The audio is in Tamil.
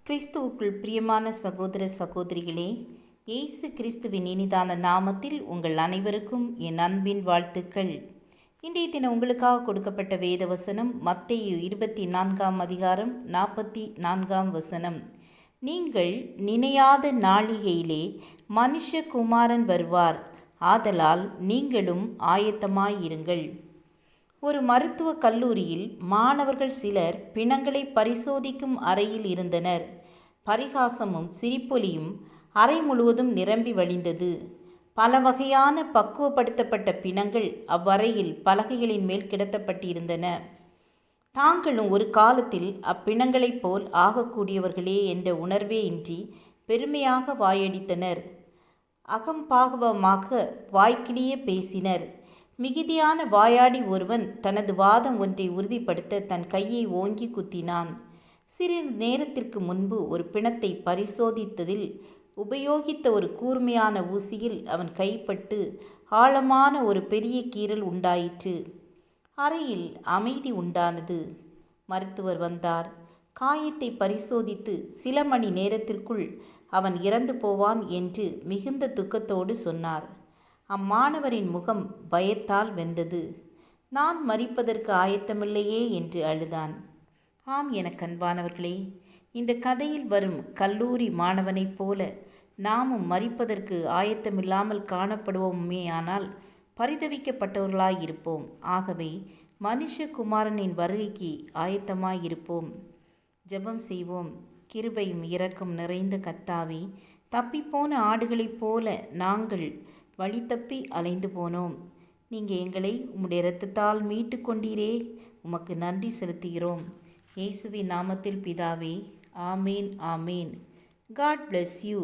கிறிஸ்துவுக்குள் பிரியமான சகோதர சகோதரிகளே, இயேசு கிறிஸ்துவின் இனிதான நாமத்தில் உங்கள் அனைவருக்கும் என் அன்பின் வாழ்த்துக்கள். இன்றைய தினம் உங்களுக்காக கொடுக்கப்பட்ட வேத வசனம் மத்தேயு 24 44 நீங்கள் நினையாத நாளிகையிலே மனுஷகுமாரன் வருவார், ஆதலால் நீங்களும் ஆயத்தமாயிருங்கள். ஒரு மருத்துவக் கல்லூரியில் மாணவர்கள் சிலர் பிணங்களை பரிசோதிக்கும் அறையில் இருந்தனர். பரிகாசமும் சிரிப்பொலியும் அறை முழுவதும் நிரம்பி வழிந்தது. பல வகையான பக்குவப்படுத்தப்பட்ட பிணங்கள் அவ்வறையில் பலகைகளின் மேல் கிடத்தப்பட்டிருந்தன. தாங்களும் ஒரு காலத்தில் அப்பிணங்களைப் போல் ஆகக்கூடியவர்களே என்ற உணர்வே இன்றி பெருமையாக வாயடித்தனர். அகம்பாவமாக வாய்க்கிழிய பேசினர். மிகுதியான வாயாடி ஒருவன் தனது வாதம் ஒன்றை உறுதிப்படுத்த தன் கையை ஓங்கி குத்தினான். சிறிது நேரத்திற்கு முன்பு ஒரு பிணத்தை பரிசோதித்ததில் உபயோகித்த ஒரு கூர்மையான ஊசியில் அவன் கைப்பட்டு ஆழமான ஒரு பெரிய கீறல் உண்டாயிற்று. அறையில் அமைதி உண்டானது. மருத்துவர் வந்தார். காயத்தை பரிசோதித்து சில மணி நேரத்திற்குள் அவன் இறந்து போவான் என்று மிகுந்த துக்கத்தோடு சொன்னார். அம்மாணவரின் முகம் பயத்தால் வெந்தது. நான் மரிப்பதற்கு ஆயத்தமில்லையே என்று அழுதான். ஆம், எனக்கு அன்பானவர்களே, இந்த கதையில் வரும் கல்லூரி மாணவனைப் போல நாமும் மரிப்பதற்கு ஆயத்தமில்லாமல் காணப்படுவோமே, ஆனால் பரிதவிக்கப்பட்டவர்களாயிருப்போம். ஆகவே மனுஷகுமாரனின் வருகைக்கு ஆயத்தமாயிருப்போம். ஜெபம் செய்வோம். கிருபையும் இரக்கம் நிறைந்த கர்த்தாவே, தப்பிப்போன ஆடுகளைப் போல நாங்கள் வழி தப்பி அலைந்து போனோம். நீங்கள் எங்களை உம்முடைய இரத்தத்தால் மீட்டு கொண்டீரே, உமக்கு நன்றி செலுத்துகிறோம். இயேசுவின் நாமத்தில் பிதாவே, ஆமேன் ஆமேன். God bless you.